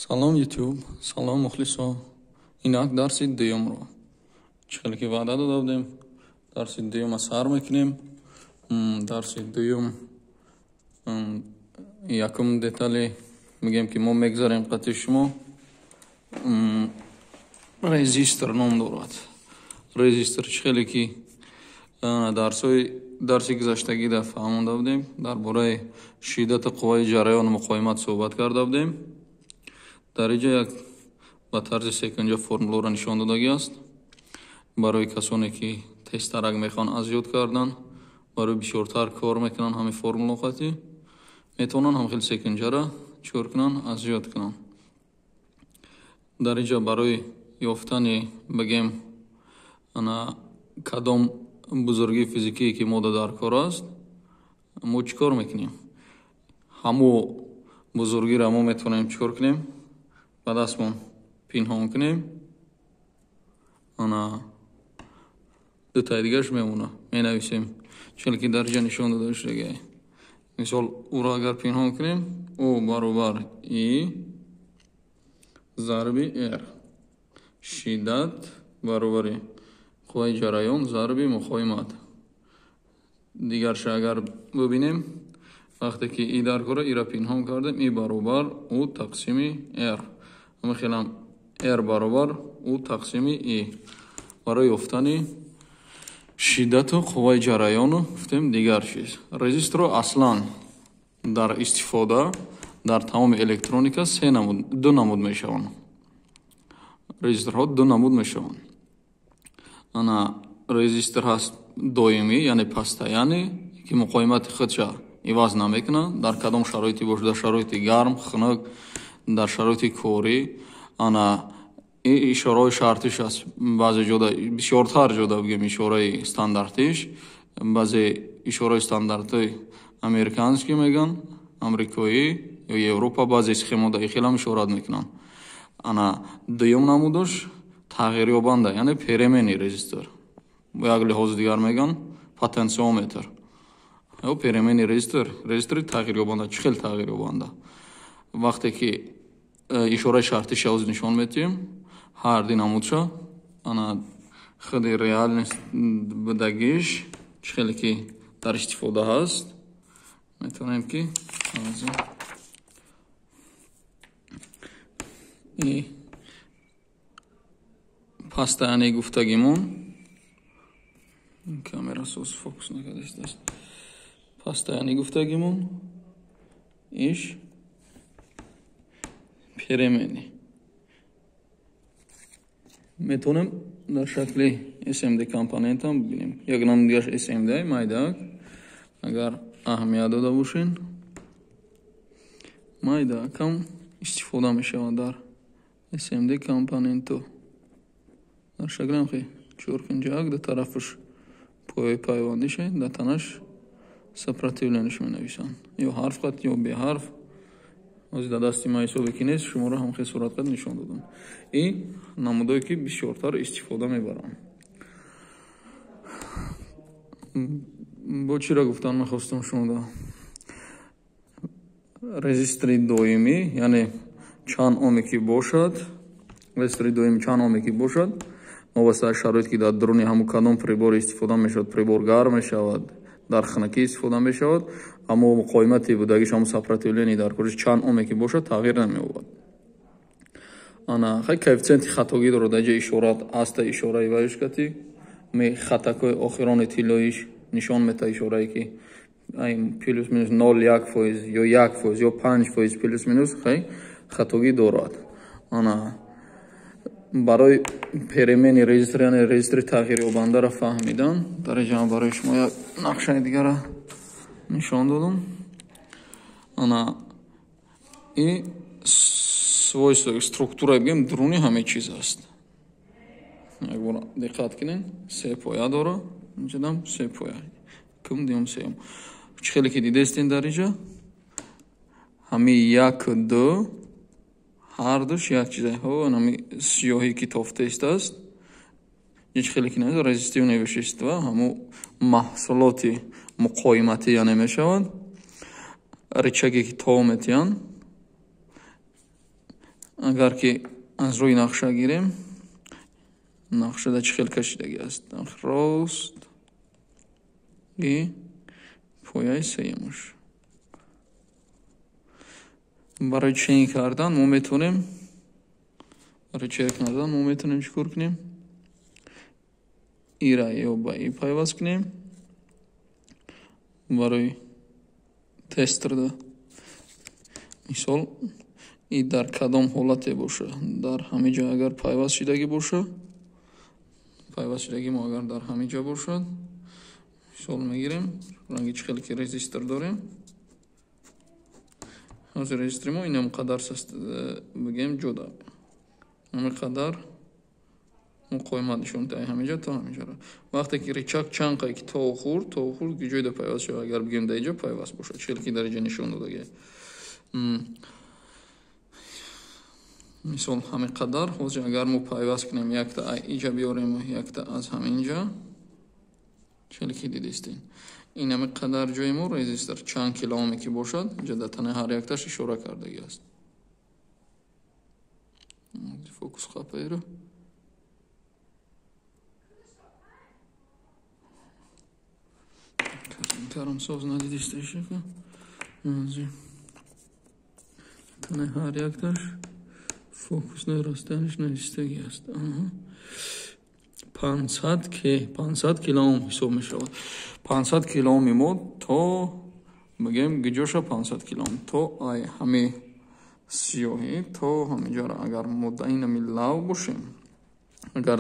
Салом YouTube, салом мухлисо. Инак дарси дуюмро. Чхеле ки ваъда дода будем. Дарси дуюм сар мекунем. Дарси дуюм якум детали мегем ки мо мегзарем қати шумо. Резистор ном дорад. Резистор чхеле ки дарси гузаштагӣ да фаҳмонда будем. Дар бораи шиддати қувваи ҷараён муқоимат суҳбат карда будем. Дар инҷа як ба тарзи секунҷа формуларо нишон додагӣ аст. Барои касоне ки тезтарак мехоҳанд аз ёд кардан, барои бисёртар кор мекунанд ҳамин формулаҳоти метавонанд ҳам хеле секунҷара чӯр кунанд, аз ёд кунанд. Дар инҷа барои ёфтани бигем кадом бузургии физикие ки мода дар кор аст, мо чӣ кор мекунем? Ҳамо бузургиро мо метавонем чӣ кор кунем? Ба дастмон пинҳон кунем. Дутаи дигаш мемона. Менависем чхеле ки дар инҷа нишон дода шудагае. Мисол ӯро агар пинҳон кунем, О баробар И зарби Р. Шиддат баробари қувваи ҷараён зарби муқоимат. Дигарша агар бубинем, вақте ки И дар кора, Иро пинҳон кардем, И баробар У тақсими Р. Мехелам Р баробар У тақсими И. Барои ёфтани шиддату қувваи ҷараёну гуфтем дигар чиз. Резисторро аслан дар истифода дар тамоми электроника ду намуд мешаванд. Резисторҳо ду намуд мешаванд. Резистор ҳаст доимӣ, яъне пастаяни, ки муқоимати худша иваз намекунад. Дар кадом шароити бошад, дар шароити гарм, хунук, дар шароити корӣ, ишораҳои шартиш аст. Баъзе ҷода бисёртар ҷода бигем ишораи стандартиш, баъзе ишораи стандартҳои американский меган, амрикоӣ ё Европа, баъзе схемода хелам ишорат мекунанд. Дуюм намудаш тағйирёбанда, яъне переменный резистор. Бо як лиҳози дигар меган потенсиометр. Ё переменный резистор, резистори тағйирёбанда. Чӣ хел тағйирёбанда? Вақте ки ишораи шартиша оз нишон метиҳем, ҳар динамудша худи реальность будагиш чӣ хеле ки дар истифода ҳаст, метавонем ки пастаяне гуфтагимон камера соз фокус накардааст. Пастаяне гуфтагимон иш переменный. Метавонем дар шакли SMD компонент ҳам бибинем. Як намудгаш SMD майдак, агар аҳамият дода бошен, майдакам истифода мешавад дар SMD компоненту. Дар шакли ҳам хеле чӯркунҷак, дар тарафаш поёи пайвандиша, дар танаш сопротивленияш менависанд. Ё ҳарф қат, ё беҳарф. Ози дар дасти ман ҳисоби ки нест, шуморо ҳам хеле суратқат нишон додам. И намудое ки бисёртар истифода мебаранд. Бо чиро гуфтан мехостам шумо? Резистори доимӣ, яъне чанд оме ки бошад, резистори доимӣ чанд оме ки бошад, вобаста шароите ки дар дуруни ҳамун кадом прибор истифода мешавад, прибор гарм мешавад, дар хунукӣ истифода мешавад, аммо муқоимати будагиш ҳамун сопротивление дар кориш чанд оме ки бошад тағйир намеёбад. Хай коэффициенти хатогӣ дорад. Дар инҷа ишорат аста ишораи вайш кати ме хатакҳои охирони тиллоиш нишон мета ишорае ки плюс минус 0.1% ё 1% ё 5% плюс минус хай хатогӣ дорад. Барои переменный резистор, яъне резистори тағйирёбандаро фаҳмидан, дар инҷа барои шумо як нақшаи дигара нишон додам. И свойства, структураи бигем дуруни ҳамин чиз аст. Якбор диққат кунед, се поя дора, инҷадам се поя. Кум диюм сеюм. Чӣ хеле ки дидестин дар инҷа? Ҳамин як ду ҳар душ як чизаҳо, ҳамин сиёҳӣ ки тофтест аст. Чӣ хеле ки резистивное вещества, ҳамун маҳсулоти муқоиматия намешаванд. Рычаге ки тоо метиҳанд, агар ки аз рӯи нақша гирем, нақшада чӣ хел кашидаги аст? Рост и пояи сеюмаш. барои чейн кардан мо метавонем чикор кунем? ира ё ба и пайваст кунем. барои тестерда мисол и дар кадом ҳолате боша, дар ҳамин ҷо агар пайваст шидагӣ боша, пайваст шидагӣ мо агар дар ҳамин ҷо бошад, мисол мегирем, ранги чӣ хел ки резистор дорем. ҳозир резистори мо инам қадар бигем ҷода, ҳамин қадар муқоимат нишон даҳем ҳамин ҷо то ҳамин ҷо. вақте ки ричаг чанқае ки то хурд ки ҷойда пайваст шава, агар бигем дар инҷо пайваст бошад, чӣ хел ки дар инҷо нишон додагӣ. мисол ҳамин қадар. ҳозир агар мо пайваст кунем, якта инҷа биёрем, якта аз ҳамин ҷо, чӣ хел ки дидистем, ин ҳамин қадар ҷои мо резистор чанд килооме ки бошад, инҷа дар тани ҳар якташ ишора кардагӣ аст. фокус қапаеро карамсоз надидисташа тани ҳар якташ фокусной растаниш надистагӣ аст. 500 килоом ҳисоб мешавад. 500 килооми мо то бигем гиҷоша 500 килоом то ай ҳами сиёҳӣ то ҳаминҷара агар мо да инами лав бошем, агар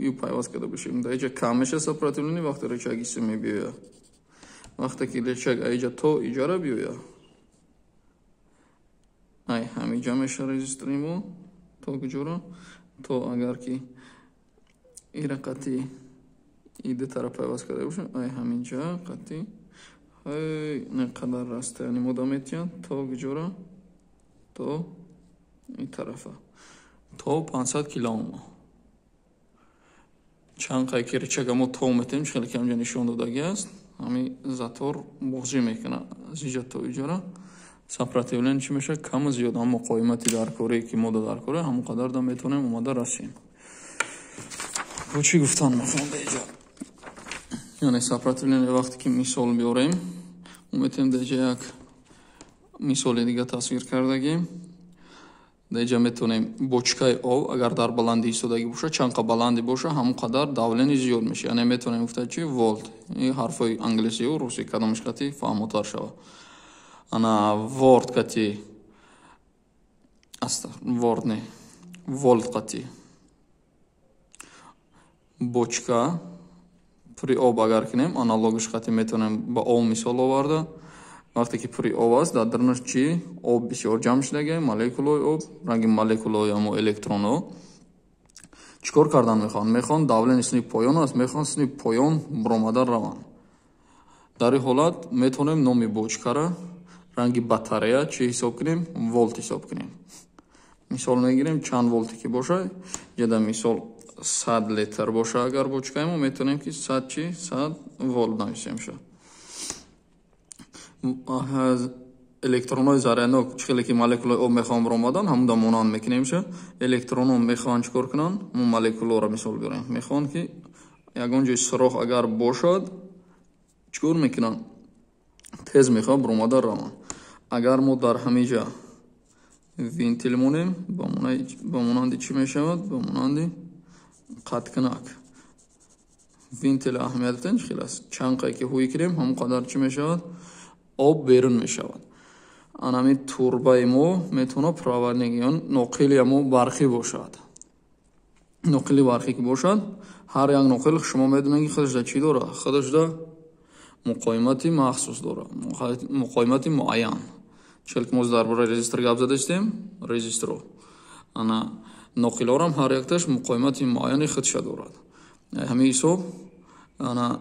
ю пайваст карда бошем, да иҷа кам меша сопротивление вақте рычаги си мебиёяд. вақте ки рычаг аиҷа то иҷара биёяд, ай ҳаминҷа меша резистори мо то гиҷора, то агар ки ира қати иде тараф пайваст карда бошем, ай ҳаминҷа қати не қадар растаяни мода метиҳад то гиҷора то ин тарафа то 500 килоом. чанқае ки ричага мо то метем, чӣ хел ки ҳамҷа нишон додагӣ аст, ҳамин затор бозӣ мекунад аз иҷа то иҷора. сопротивление чӣ мешавад? каму зиёд ҳам муқоимати даркорие ки мода даркория ҳамон қадар да метавонем омада расем. бо чӣ гуфтан мафонда иҷа, яъне сопротивление вақте ки мисол биёрем, мо метавонем да иҷа як мисоли дига тасвир кардагӣ. да иҷа метавонем бочкаи об агар дар баландӣ истодагӣ боша, чанқа баланди боша, ҳамон қадар давлени зиёд меша, яъне метавонем гуфта чи волт. ин ҳарфҳои англисию руси кадомаш қати фаҳмотар шавад. ана ворд қати ворд не волт қати бочка пури об агар кунем, аналогиш қати метавонем ба об мисол оварда. вақте ки пури об аст, дар дарунаш чи об бисёр ҷамъ шудагӣ, молекулаи об, ранги молекулаи амо электронҳо чикор кардан мехоҳанд? мехоҳанд давлени синни поён аст, мехоҳанд синни поён буромада раванд. дар ин ҳолат метавонем номи бочкара, ранги батарея чӣ ҳисоб кунем? волт ҳисоб кунем. мисол мегирем чанд волте ки боша, ҷада мисол 100 литр боша агар бочкаи мо, метавонем ки 100 волт нависем ша. электронҳои зарянок чӣ хеле ки молекулаи об мехоҳанд буромадан, ҳамуда монанд мекунем ша. электронҳо мехоҳанд чикор кунанд? мо молекуларо мисол биёрем, мехоҳанд ки ягон ҷои сурох агар бошад чикор мекунанд? тез мехоҳад буромада раванд. агар мо дар ҳамин ҷа винтил монем, ба монанди чӣ мешавад? ба монанди қаткунак. винтил аҳамият додем чӣ хел аст? чанқае ки ҳӯй кунем, ҳамон қадар чӣ мешавад? об берун мешавад. анами турбаи мо метавонад проводник ё ноқили мо барқӣ бошад. ноқили барқӣ ки бошад, ҳар як ноқил шумо медонед ки худашда чӣ дорад? худашда муқоимати махсус дорад, муқоимати муайян. чӣ хел ки мо дар бораи резистор гап задастем, резисторо ана ноқилорам ҳар якташ муқоимати муайяни худша дорад. ҳамин ҳисоб ана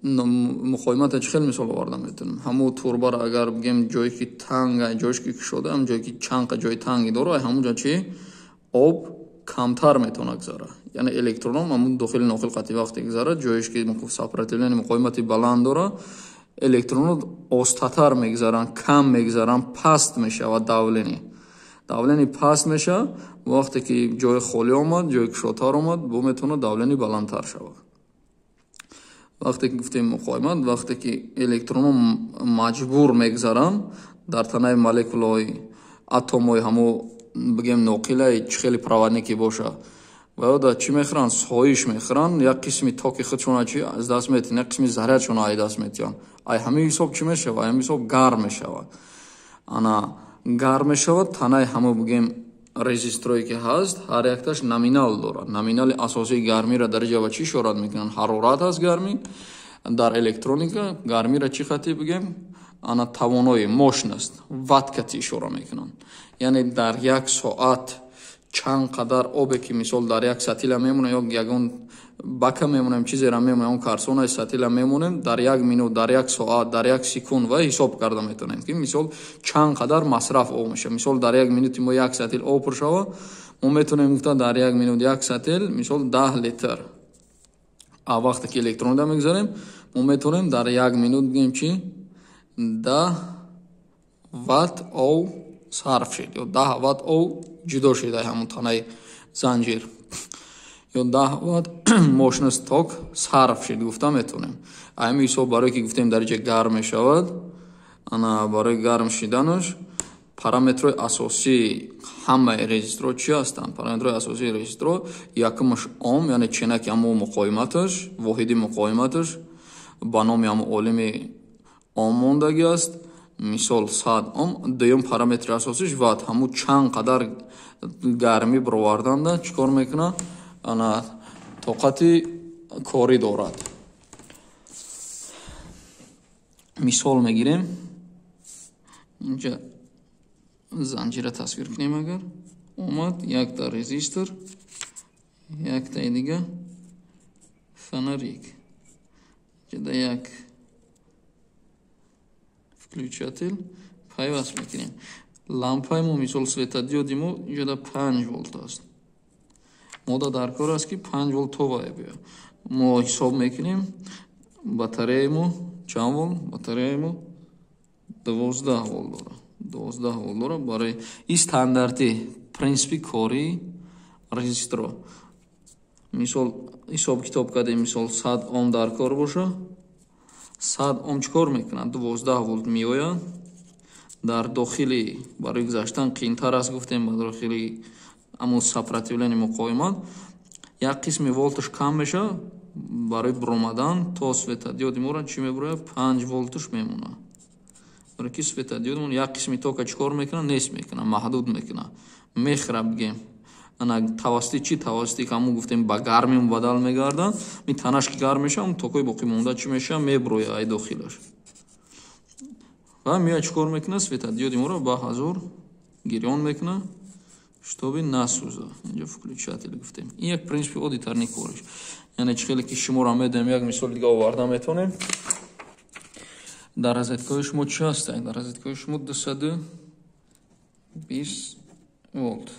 муқоимата чӣ хел мисол оварда метавонем? ҳамун турбара агар бигем ҷое ки танга, ҷоеш ки кушода, ҳам ҷое ки чанқа ҷои танги дора, ҳамун ҷо чи об камтар метавонад гузара. яъне электронҳо ҳамун дохили ноқил қати вақте гузарад, ҷоеш ки сопротивление муқоимати баланд дора, электронҳо остатар мегузаранд, кам мегузаранд, паст мешавад давление. давлени паст меша, вақте ки ҷои холӣ омад, ҷои кушодтар омад, бо метавонад давлени баландтар шавад. вақте ки гуфтем муқоимат, вақте ки электронҳо маҷбур мегзаранд дар танаи молекулаҳои атомҳои ҳамо бигем ноқилаи чӣ хеле проводники боша ва ёда чӣ мехӯранд, соҳиш мехӯранд, як қисми токи худшона чӣ аз даст метиҳанд, як қисми зарядшона ай даст метиҳанд. Ай ҳамин ҳисоб чӣ мешавад? Ҳамин ҳисоб гарм мешавад. Ана гарм мешавад, танаи ҳамо бигем резисторое ки ҳаст, ҳар якташ номинал дорад. Номинали асосии гармиро дараҷа ба чӣ ишорат мекунанд? Ҳарорат аст гармӣ. Дар электроника гармиро чӣ хати бигем? Ана тавонои мощност, ваттка ишора мекунанд. Яъне дар як соат чанд қадар обе ки мисол дар як сатила мемонад, ё ягон бака мемонем, чизера мемонем, он карсонаи сатила мемонем, дар як минут, дар як соат, дар як секунд ва ҳисоб карда метавонем ки мисол чанд қадар масраф об мешавад. Мисол дар як минути мо як сатил об пуршава, мо метавонем гуфта дар як минут як сатил мисол 10 литр. А вақте ки электронда мегзарем, мо метавонем дар як минут бигем чи 10 ватт об сарф шид, ё 10 ватт об ҷудо шида ҳамон танаи занҷир, ё 10 ватт мощност ток сарф шид гуфта метавонем. Ҳамин ҳисоб барое ки гуфтем дараҷа гарм мешавад, ана барои гарм шиданаш параметрои асосии ҳамаи резисторҳо чӣ ҳастанд? Параметрои асосии резисторҳо якумаш ом, яъне ченаки ҳамо муқоиматаш, воҳиди муқоиматаш ба номи ҳамо олими ом мондагӣ аст. Мисол 100 ом. Дуюм параметри асосиш ватт, ҳамо чанд қадар гармӣ бароварданда чӣ кор мекунад? Ана тоқати корӣ дорад. Мисол мегирем. Инҷа занҷира тасвир кунем. Агар омад якта резистор, яктаи дига фонарик, ҷада як включатель пайваст мекунем. Лампаи мо мисол светодиоди мо инҷода 5 волт аст. Мода дар кор аст ки 5 волт товае биё. Мо ҳисоб мекунем. Батареяи мо чанд волт? Батареяи мо 12 волт дорад. 12 волт дорад. Барои ин стандарти принсипи кории резисторҳо. Мисол ҳисоб китоб кардем, мисол 100 ом дар кор боша. 100 ом чӣ кор мекунад? 12 волт меояд. Дар дохили барои гузаштан қиинтар аст гуфтем, ба дохили аммо сопротивлени муқоимат як қисми волташ кам меша, барои буромадан то светодиоди мора чӣ мебурояд? 5 волташ мемонад. барои ки светодиодмон як қисми тока чӣ кор мекунад? Нест мекунад, маҳдуд мекунад, мехӯрад бигем. Ана тавассути чӣ? Тавассути ки ҳамон гуфтем ба гарми мубаддал мегардад. Ми танаш ки гарм меша, он токои боқӣ монда чӣ меша? Мебурояд ай дохилаш. Ва меояд чӣ кор мекунад? Светодиоди моро ба ҳазор гирён мекунад, штоби насӯза. Инҷа включатели гуфтем. Ин як принсипи оддитарни кориш. Яъне чӣ хеле ки шуморо медем, як мисоли дига оварда метавонем. Дар розеткаҳои шумо чӣ ҳастанд? Дар розеткаҳои шумо 220 волт.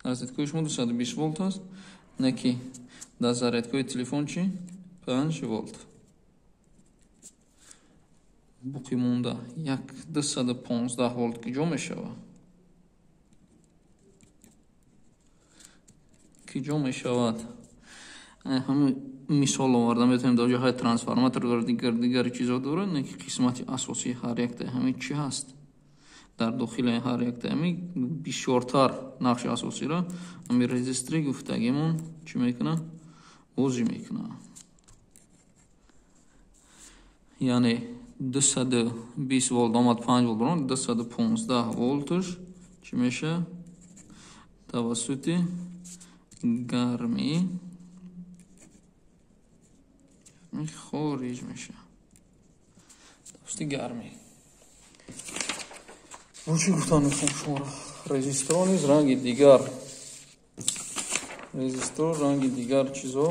Дар розеткаҳои шумо 220 волт аст. Не ки дар зарядкаҳои телефон чӣ? 5 волт. Боқӣ монда як 215 волт ки ҷо мешавад. Ки ҷо мешавад. ҳамин мисол оварда метавонем дар ҷоҳаи трансформатор дигари чизо дорад, не ки қисмати асосии ҳар яктаи ҳамин чӣ ҳаст. Дар дохили ҳар яктаи ҳамин бисёртар нақши асосиро ҳамин резистори гуфтагимон чӣ мекунад? бозӣ мекунад. Яъне 220 волт омад 5 волт барон 215 волташ чӣ меша? Тавассути гармӣ хориҷ меша. Тавассути гармӣ. Чӣ гуфтан мехоҳам шуморо? Резистор низ ранги дигар. Резистор ранги дигар чизо,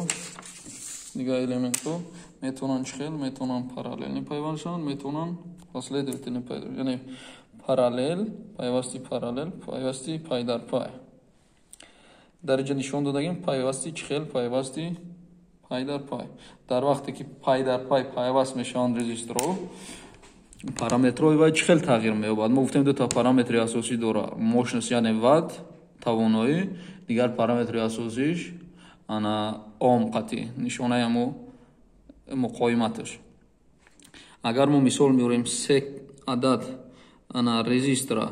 дигар элементҳо метавонанд чӣ хел? Метавонанд параллелни пайваст шаванд, метавонанд последовательни пайваст. Яъне параллел, пайвасти параллел, пайвасти пай дар пай. Дар инҷа нишон додагим пайвасти чӣ хел? Пайвасти пай дар пай. Дар вақте ки пай дар пай пайваст мешаванд резисторҳо, параметрҳои вай чӣ хел тағйир меёбад? Мо гуфтем ду та параметри асосӣ дора. Мощност яъне ватт, тавоноӣ, дигар параметри асосиш ана ом қатъӣ, нишонаи ҳамо муқоиматаш. Агар мо мисол меорем 3 адад ана резистора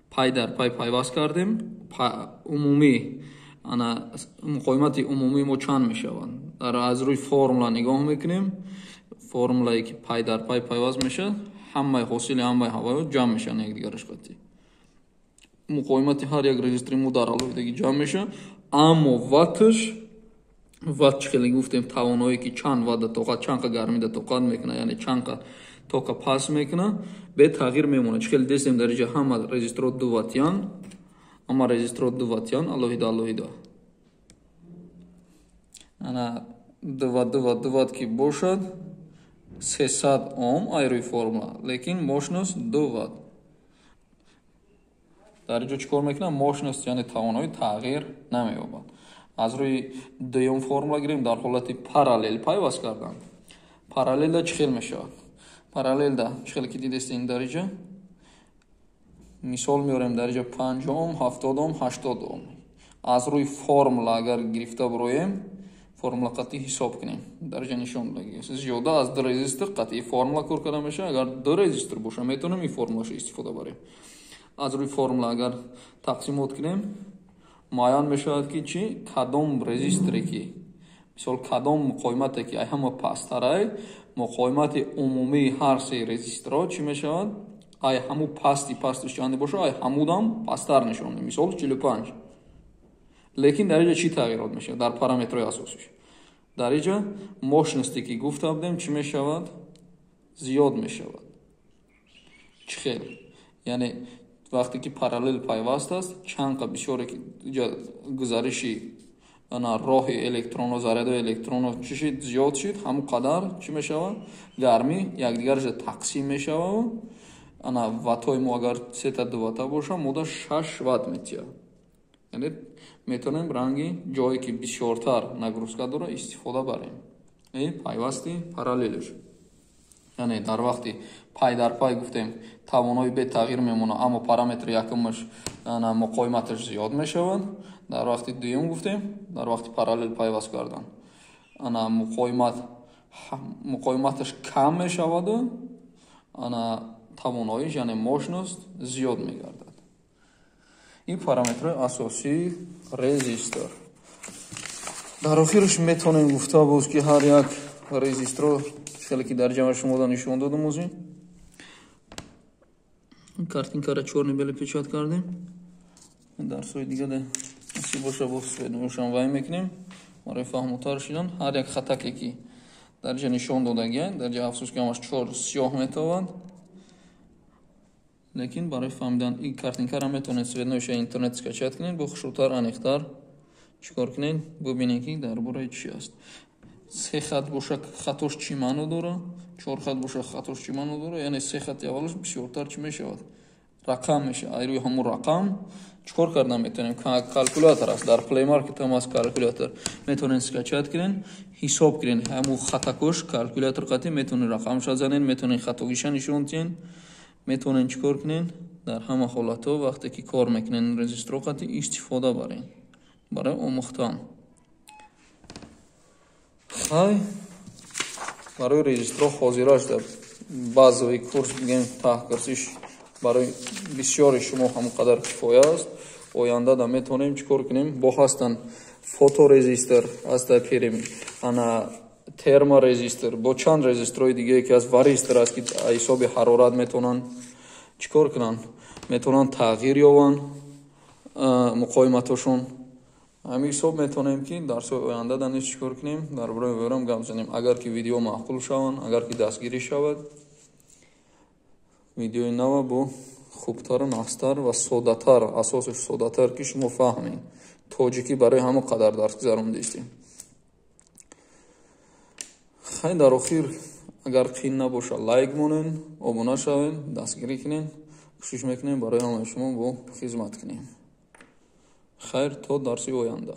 пай дар пай пайваст кардем, умумӣ ана муқоимати умумӣ мо чанд мешавад? Дар аз рӯи формула нигоҳ мекунем, формулае ки пай дар пай пайваст мешавад, ҳамаи ҳосили ҳамаи ҳавоиёт ҷамъ мешаванд якдигараш қатъӣ. Муқоимати ҳар як резистори мо дар алоҳидагӣ ҷамъ мешавад, аммо ватташ, ватт чӣ хеле гуфтем тавоноие ки чанд ватта тоқат, чанд қа гармида тоқат мекуна, яъне чанд қа тока пас мекуна, бе тағйир мемонад. Чӣ хеле дестем дар инҷа ҳама резисторот 2 ваттиян, ҳама резисторот 2 ваттиян алоҳида. Ана 2 ватт ки бошад 300 ом айрӯи формула, лекин мощност 2 ватт. дар инҷо чӣ кор мекунам? Мощност яъне тавоноӣ тағйир намеёбад. аз рӯи дуюм формула гирем дар ҳолати параллел пайваст кардан. Параллелда чӣ хел мешавад? Параллелда чӣ хеле ки дидестем дар инҷа мисол меорем дар инҷа 50 ом, 70 ом, 80 ом. аз рӯи формула агар гирифта бироем, формула қатъӣ ҳисоб кунем. Дар инҷа нишон додагӣ. Зиёда аз 2 резистор қатъӣ формула кор карда мешавад. Агар 2 резистор боша, метавонем ин формулаша истифода барем. аз рӯи формула агар тақсимот кунем, муайян мешавад ки чӣ кадом резисторе ки мисол кадом муқоимате ки ай ҳама пасттарай, муқоимати умумии ҳар се резисторот чӣ мешавад? Ай ҳаму пастиш чанде боша, ай ҳамудам пасттар нишон медиҳад. Мисол 45. Лекин дар инҷа чӣ тағйирот мешавад дар параметрои асосиш? Дар инҷа мощности ки гуфта будем чӣ мешавад? Зиёд мешавад. Чӣ хел? Яъне вақте ки параллел пайваст аст, чанд қа бисёре ки гузариши ана роҳи электронҳо, зарядои электронҳо чӣ шид? Зиёд шид, ҳамон қадар чӣ мешавад? Гармӣ якдигараша тақсим мешавад. ана ваттҳои мо агар 3 ватта боша, мода 6 ватт метиҳад. яъне метавонем ранги ҷое ки бисёртар нагрузка дора истифода барем. Пайвасти параллелаш. яъне дар вақти пай дар пай гуфтем тавонои бе тағйир мемона, аммо параметри якумаш ана муқоиматаш зиёд мешавад. дар вақти дуюм гуфтем дар вақти параллел пайваст кардан ана муқоиматаш кам мешаваду ана тавоноиш яъне мощност зиёд мегардад. ин параметрои асосии резистор. дар охираш метавонем гуфта буд ки ҳар як резистор хеле ки дар ҷамъа шумо да нишон додам ози картинкара чорни беле печат кардем. дарсои дигада аси боша бо сведомишам вай мекунем барои фаҳмутар шидан. ҳар як хатаке ки дар ҷа нишон додагиянд дар ҷа афсус ки ҳамаш чор сиёҳ метавад, лекин барои фаҳмидан ин картинкара метавонед сведомиша интернет скачат кунед, бо хушрӯтар аниқтар чикор кунед, бубинед ки дар бораи чӣ аст. 3 хат боша хатош чӣ маъно дора, 4 хат боша хатош чӣ маъно дора, яъне 3 хати аввалаш бисёртар чӣ мешавад? Рақам мешавад. айрӯи ҳамун рақам чикор карда метавонем? Калкулятор аст, дар Play Market ҳам аст калкулятор. метавонед скачат кунед, ҳисоб кунед ҳамун хатакош калкулятор қатъӣ метавонед рақамша занед, метавонед хатогиша нишон диҳед, метавонед чикор кунед дар ҳама ҳолатҳо вақте ки кор мекунед резистор қатъӣ истифода баред барои омӯхтан. хай барои резистор ҳозираш дар базовый курс мегӯем таҳқирсиш барои бисёри шумо ҳамон қадар кифоя аст. оянда да метавонем чикор кунем? Бо ҳастан фоторезистор аста пирем ана терморезистор бо чанд резисторои диге ки аз варистор аст ки ҳисоби ҳарорат метавонанд чикор кунанд? Метавонанд тағйир ёбанд муқоиматашон. ҳамин ҳисоб метавонем ки дарсои оянда да низ чикор кунем, дар бораи верам гап занем. агар ки видео маъқул шаванд, агар ки дастгирӣ шавад, видеои нава бо хубтар, настар ва содатар, асосиш содатар ки шумо фаҳмед. тоҷикӣ барои ҳама қадар дарс гузарондистем. хай дар охир агар қин набоша лайк монен, обуна шавен, дастгирӣ кунен, кӯшиш мекунем барои ҳамаи шумо бо хизмат кунем. хайр то дарси оянда.